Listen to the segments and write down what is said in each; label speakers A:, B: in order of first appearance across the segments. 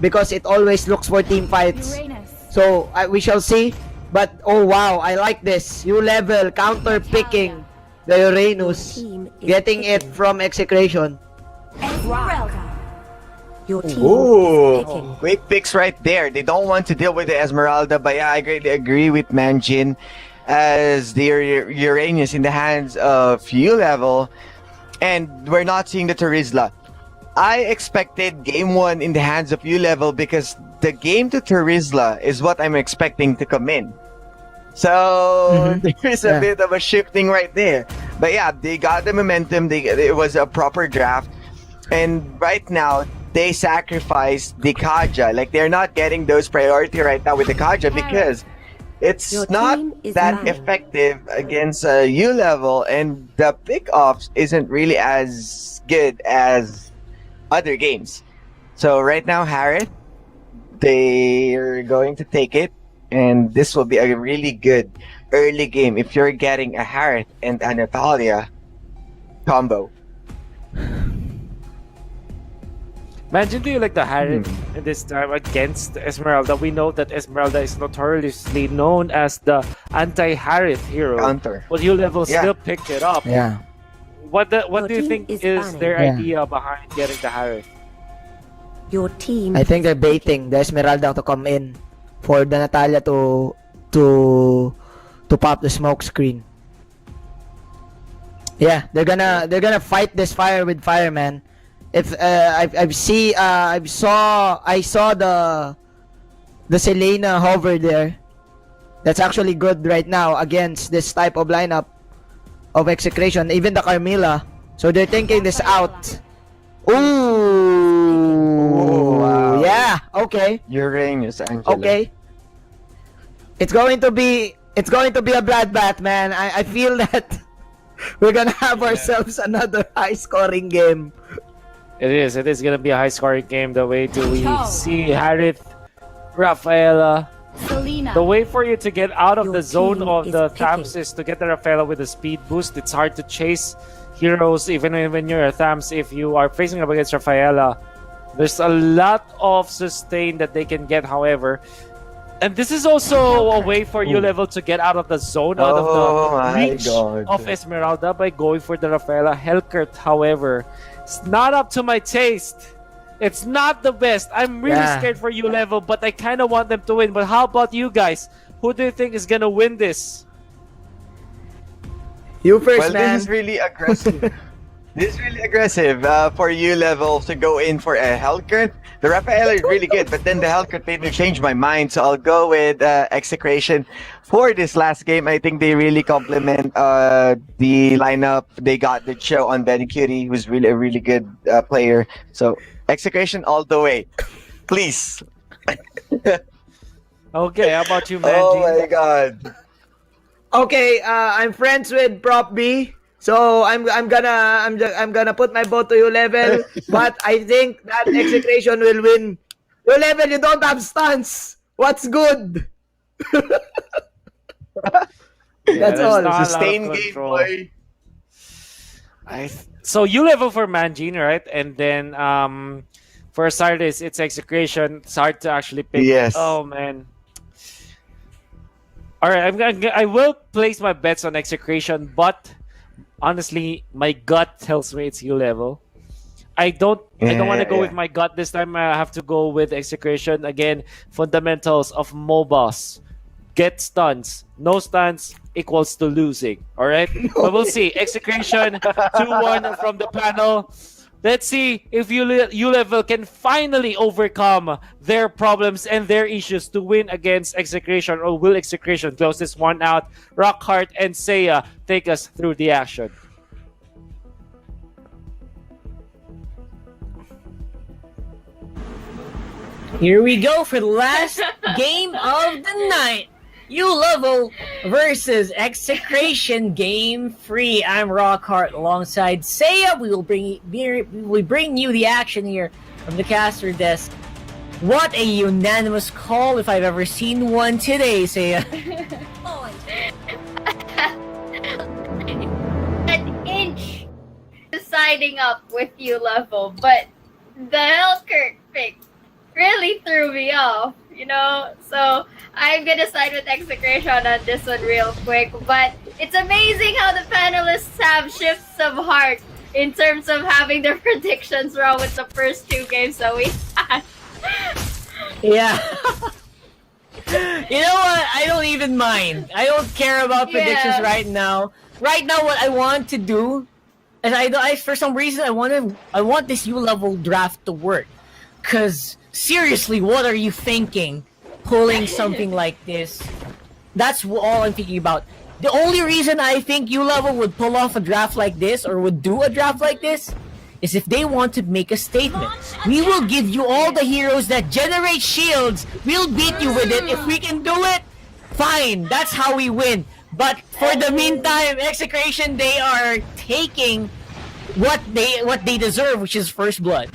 A: because it always looks for team fights. So we shall see. But oh wow, I like this. ULVL counter picking the Uranus, getting it from Execration.
B: Your team
C: Ooh, quick picks right there. They don't want to deal with the Esmeralda, but yeah, I greatly agree with Manjin as the Uranus in the hands of ULVL, and we're not seeing the Terizla. I expected game 1 in the hands of ULVL because the game to Terizla is what I'm expecting to come in. So there is a bit of a shifting right there. But yeah, they got the momentum. It was a proper draft. And right now, they sacrificed the Kaja. Like, they're not getting those priority right now with the Kaja because it's not that effective against ULVL, and the pick-offs isn't really as good as other games. So right now, Harith, they're going to take it, and this will be a really good early game if you're getting a Harith and a Natalia combo.
D: Imagine, do you like the Harith in this time against Esmeralda? We know that Esmeralda is notoriously known as the anti-Harith hero.
C: Counter.
D: But ULVL still picked it up.
A: Yeah.
D: What do you think is their idea behind getting the Harith?
B: Your team.
A: I think they're baiting the Esmeralda to come in for the Natalia to pop the smoke screen. Yeah, they're gonna fight this fire with fire, man. If I saw the Selena hover there. That's actually good right now against this type of lineup of Execration, even the Carmilla. So they're thinking this out. Ooh,
C: wow.
A: Yeah, okay.
C: Uranus, Angela.
A: Okay. It's going to be a bloodbath, man. I feel that we're gonna have ourselves another high scoring game.
D: It is gonna be a high scoring game. The way we see Harith, Rafaela.
E: Selena.
D: The way for you to get out of
B: Your
D: the zone
B: team
D: of
B: is
D: the
B: picking.
D: Thams is to get the Rafaela with a speed boost. It's hard to chase heroes even when you're a Thams if you are facing up against Rafaela. There's a lot of sustain that they can get, however. And this is also a way for ULVL to get out of the zone, out of the reach of Esmeralda by going for the Rafaela. Hellkurt, however, it's not up to my taste. It's not the best. I'm really scared for ULVL, but I kind of want them to win. But how about you guys? Who do you think is gonna win this?
A: You first,
C: Well,
A: man.
C: this is really aggressive. This is really aggressive for ULVL to go in for a Hellkurt. The Rafaela is really good, but then the Hellkurt made me change my mind, so I'll go with Execration for this last game. I think they really complement the lineup. They got the show on Benny Cutie, who's really a really good player. So Execration all the way, please.
D: Okay, how about you, Manji?
C: Oh my god.
A: Okay, I'm friends with Prop B, so I'm gonna put my vote to ULVL, but I think that Execration will win. ULVL, you don't have stunts. What's good? That's all.
C: Sustain game, boy.
D: So ULVL for Manjin, right? And then for Sardis, it's Execration. It's hard to actually pick.
C: Yes.
D: Oh man. All right, I will place my bets on Execration, but honestly, my gut tells me it's ULVL. I don't want to go with my gut this time. I have to go with Execration again. Fundamentals of MOBAs: get stuns, no stuns equals to losing. All right, but we'll see. Execration 2-1 from the panel. Let's see if ULVL can finally overcome their problems and their issues to win against Execration, or will Execration close this one out? Rockhart and Seiya take us through the action.
F: Here we go for the last game of the night. ULVL versus Execration Game 3. I'm Rockhart alongside Seiya. We will bring you the action here from the caster desk. What a unanimous call if I've ever seen one today, Seiya.
E: An inch siding up with ULVL, but the Hellkurt pick really threw me off, you know? So I'm gonna side with Execration on this one real quick. But it's amazing how the panelists have shifts of heart in terms of having their predictions wrong with the first two games that we had.
F: Yeah. You know what? I don't even mind. I don't care about predictions
E: Yeah.
F: right now. Right now, what I want to do is I for some reason I want this U level draft to work. Cause seriously, what are you thinking? Pulling something like this. That's all I'm thinking about. The only reason I think U level would pull off a draft like this or would do a draft like this is if they want to make a statement. We will give you all the heroes that generate shields. We'll beat you with it. If we can do it, fine. That's how we win. But for the meantime, Execration, they are taking what they deserve, which is first blood.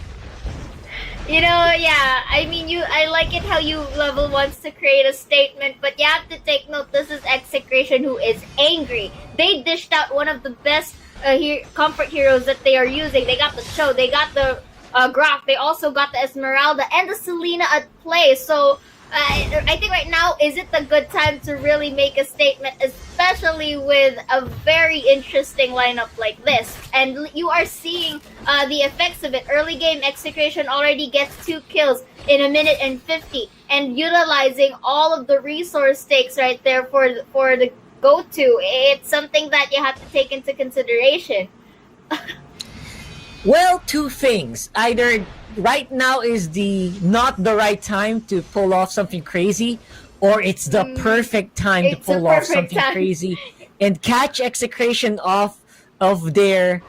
E: You know, yeah. I mean, I like it how you level wants to create a statement, but you have to take note. This is Execration who is angry. They dished out one of the best comfort heroes that they are using. They got the Cho, they got the Grok, they also got the Esmeralda and the Selena at play. So I think right now isn't a good time to really make a statement, especially with a very interesting lineup like this. And you are seeing the effects of it. Early game Execration already gets 2 kills in 1:50, and utilizing all of the resource stakes right there for the go-to. It's something that you have to take into consideration.
F: Well, two things. Either right now is not the right time to pull off something crazy, or it's the perfect time to
E: It's the
F: pull off
E: perfect
F: something
E: time.
F: crazy and catch Execration off of their,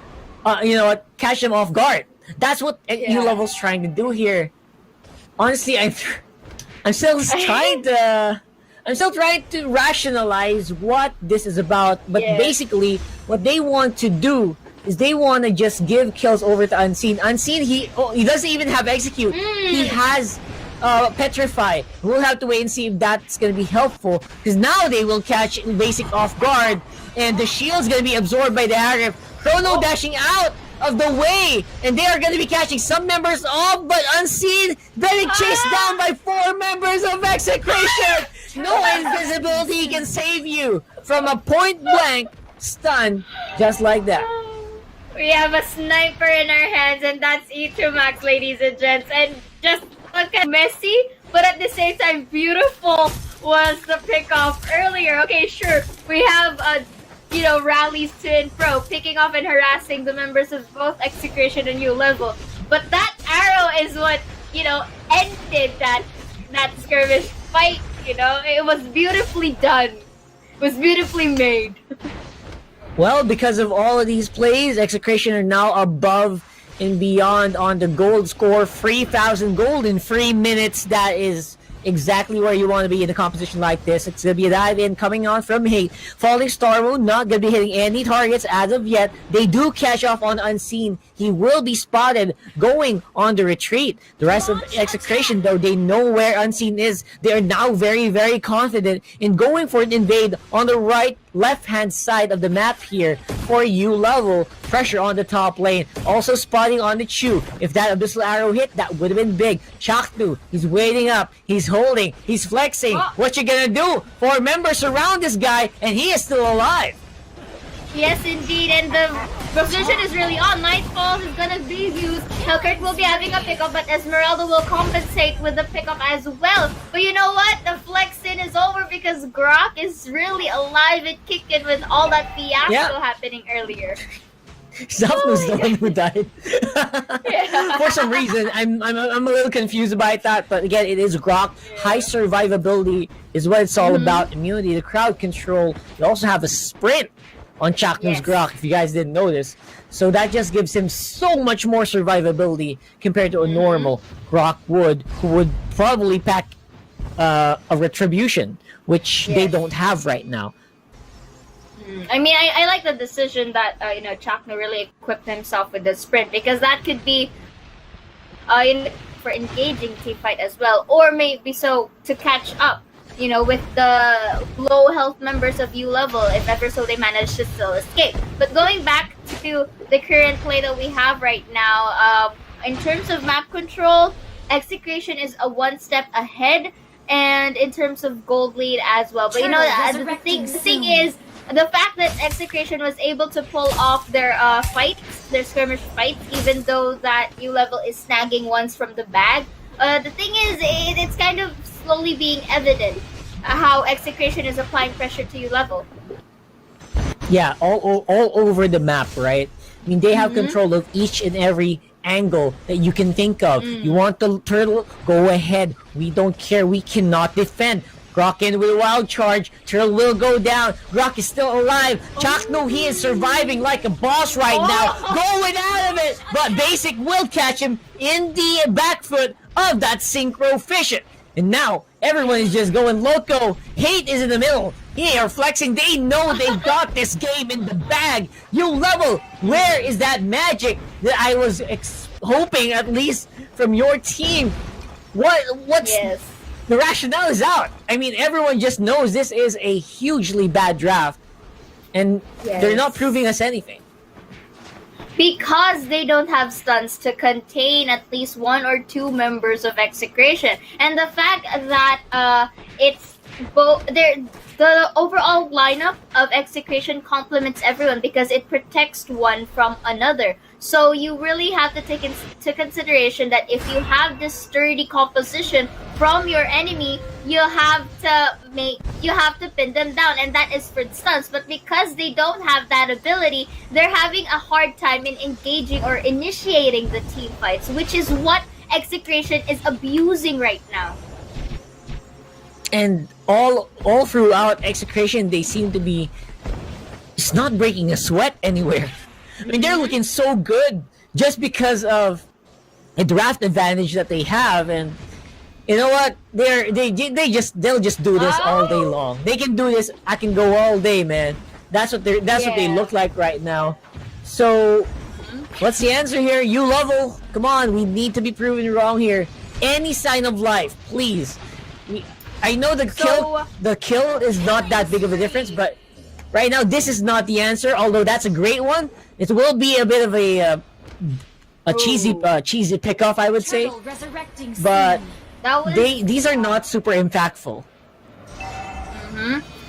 F: catch them off guard. That's what U Level's trying to do here. Honestly, I'm still trying to rationalize what this is about, but basically what they want to do is they want to just give kills over to Unseen. Unseen, he doesn't even have Execute. He has Petrify. We'll have to wait and see if that's going to be helpful, because now they will catch Basic off guard, and the shield's going to be absorbed by the Arif. Chrono dashing out of the way, and they are going to be catching some members off, but Unseen getting chased down by 4 members of Execration. No invisibility can save you from a point blank stun just like that.
E: We have a sniper in our hands, and that's Max, ladies and gents. And just look at messy, but at the same time beautiful was the pickoff earlier. Okay, sure, we have rallies to and fro, picking off and harassing the members of both Execration and U Level. But that arrow is what ended that skirmish fight. It was beautifully done. It was beautifully made.
F: Well, because of all of these plays, Execration are now above and beyond on the gold score. 3,000 gold in 3 minutes. That is exactly where you want to be in a composition like this. It's going to be a dive in coming on from Hate. Falling Star Moon, not going to be hitting any targets as of yet. They do catch off on Unseen. He will be spotted going on the retreat. The rest of Execration, though, they know where Unseen is. They are now very, very confident in going for an invade on the left-hand side of the map here for U Level. Pressure on the top lane. Also spotting on the Chu. If that Abyssal Arrow hit, that would have been big. Chaknu, he's waiting up. He's holding. He's flexing. What you gonna do? 4 members surround this guy, and he is still alive.
E: Yes, indeed, and the position is really on. Nightfall is gonna be used. Hellkirk will be having a pickup, but Esmeralda will compensate with the pickup as well. But you know what? The flex-in is over because Grok is really alive and kicking with all that fiasco happening earlier.
F: Zafnu's the one who died. For some reason, I'm a little confused about that, but again, it is Grok. High survivability is what it's all about. Immunity to crowd control. You also have a sprint on Chaknu's Grok, if you guys didn't notice. So that just gives him so much more survivability compared to a normal Grok who would probably pack a Retribution, which they don't have right now.
E: I mean, I like the decision that Chaknu really equipped himself with the sprint, because that could be for engaging team fight as well, or maybe so to catch up with the low health members of U Level, if ever so they manage to still escape. But going back to the current play that we have right now, in terms of map control, Execration is a one step ahead, and in terms of gold lead as well. But the thing is, the fact that Execration was able to pull off their fights, their skirmish fights, even though that ULevil is snagging ones from the bag. The thing is, it's kind of slowly being evident how Execration is applying pressure to ULevil.
F: Yeah, all over the map, right? I mean, they have control of each and every angle that you can think of. You want the turtle? Go ahead. We don't care. We cannot defend. Grok in with a wild charge. Turtle will go down. Grok is still alive. Chakno, he is surviving like a boss right now. Going out of it. But Basic will catch him in the back foot of that synchro fission. And now, everyone is just going loco. Hate is in the middle. They are flexing. They know they've got this game in the bag. ULevil, where is that magic that I was hoping, at least, from your team? What's...
E: Yes.
F: The rationale is out. I mean, everyone just knows this is a hugely bad draft. And they're not proving us anything.
E: Because they don't have stuns to contain at least one or two members of Execration. And the fact that it's both the overall lineup of Execration complements everyone because it protects one from another. So you really have to take into consideration that if you have this sturdy composition from your enemy, you have to pin them down, and that is for stuns. But because they don't have that ability, they're having a hard time in engaging or initiating the team fights, which is what Execration is abusing right now.
F: And all throughout Execration, they seem to be just not breaking a sweat anywhere. I mean, they're looking so good just because of a draft advantage that they have, and you know what? They'll just do this all day long. They can do this. I can go all day, man. That's what they look like right now. So, what's the answer here? ULevil, come on, we need to be proven wrong here. Any sign of life, please. I know the kill is not that big of a difference, but right now this is not the answer. Although that's a great one, it will be a bit of a cheesy pickoff, I would say. But these are not super impactful.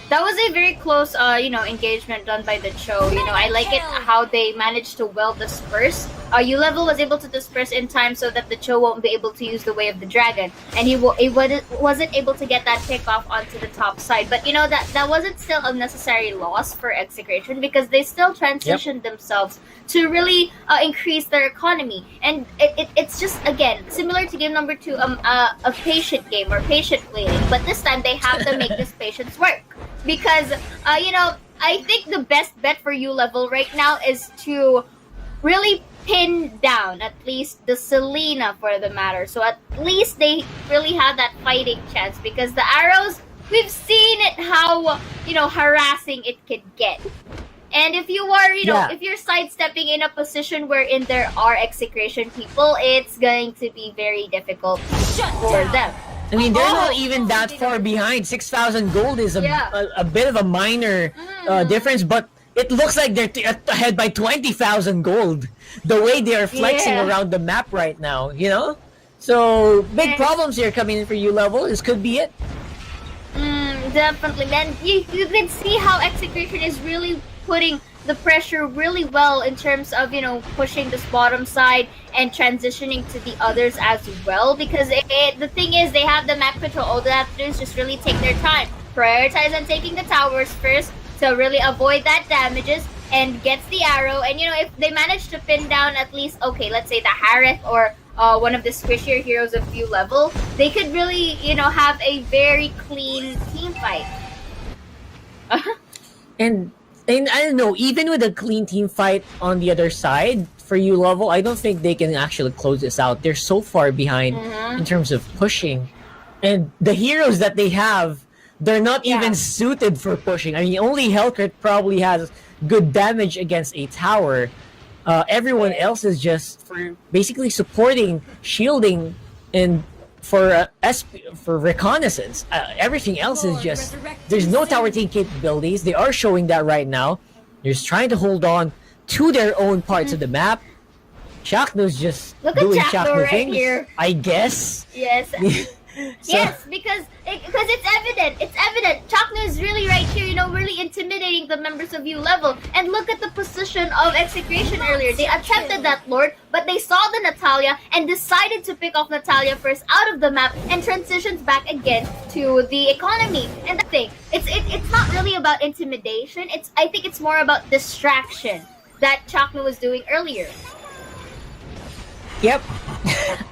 E: That was a very close, engagement done by the Cho. I like it how they managed to well disperse. ULevil was able to disperse in time so that the Cho won't be able to use the Way of the Dragon, and he wasn't able to get that pick off onto the top side. But that wasn't still a necessary loss for Execration because they still transitioned themselves to really increase their economy. And it's just, again, similar to game number 2, a patient game or patient waiting. But this time they have to make this patience work. Because, I think the best bet for ULevil right now is to really pin down at least the Selena for the matter. So at least they really have that fighting chance because the arrows, we've seen it how, harassing it can get. And if you are, if you're sidestepping in a position wherein there are Execration people, it's going to be very difficult for them.
F: I mean, they're not even that far behind. 6,000 gold is a bit of a minor difference, but it looks like they're ahead by 20,000 gold. The way they are flexing around the map right now, So, big problems here coming in for ULevil. This could be it.
E: Definitely, man. You can see how Execration is really putting the pressure really well in terms of, pushing this bottom side and transitioning to the others as well. Because the thing is, they have the map control. All they have to do is just really take their time. Prioritize on taking the towers first to really avoid that damages and gets the arrow. And, if they manage to pin down at least, let's say the Harith or one of the squishier heroes of ULevil, they could really, have a very clean team fight.
F: And I don't know, even with a clean team fight on the other side for ULevil, I don't think they can actually close this out. They're so far behind in terms of pushing. And the heroes that they have, they're not even suited for pushing. I mean, only Hellcrit probably has good damage against a tower. Everyone else is just for basically supporting, shielding, and for reconnaissance. Everything else is just, there's no tower team capabilities. They are showing that right now. They're just trying to hold on to their own parts of the map. Chakno's just
E: Look at
F: doing
E: Chakno
F: Chakno
E: right
F: things,
E: here.
F: I guess.
E: Yes.
F: So-
E: Yes, because it's evident. It's evident. Chakno is really right here, you know, really intimidating the members of U level. And look at the position of Execration earlier. They attempted that Lord, but they saw the Natalia and decided to pick off Natalia first out of the map and transitions back again to the economy. And the thing, it's not really about intimidation. I think it's more about distraction that Chakno was doing earlier.
F: Yep.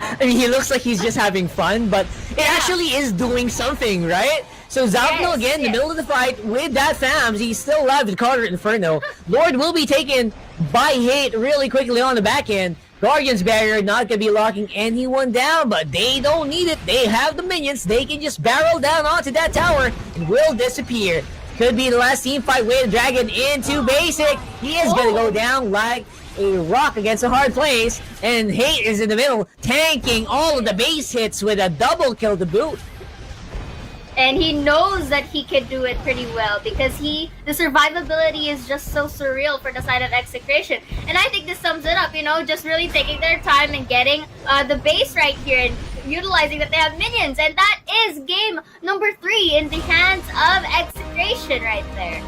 F: I mean, he looks like he's just having fun, but it actually is doing something, right? So Zapno again, in the middle of the fight with that FAMS, he's still alive with Carter Inferno. Lord will be taken by Hate really quickly on the back end. Guardian's Barrier not going to be locking anyone down, but they don't need it. They have the minions. They can just barrel down onto that tower and will disappear. Could be the last team fight with Dragon into basic. He is going to go down like a rock against a hard place, and Hate is in the middle, tanking all of the base hits with a double kill to boot.
E: And he knows that he can do it pretty well because the survivability is just so surreal for the side of Execration. And I think this sums it up, you know, just really taking their time and getting the base right here and utilizing that they have minions. And that is game number 3 in the hands of Execration right there.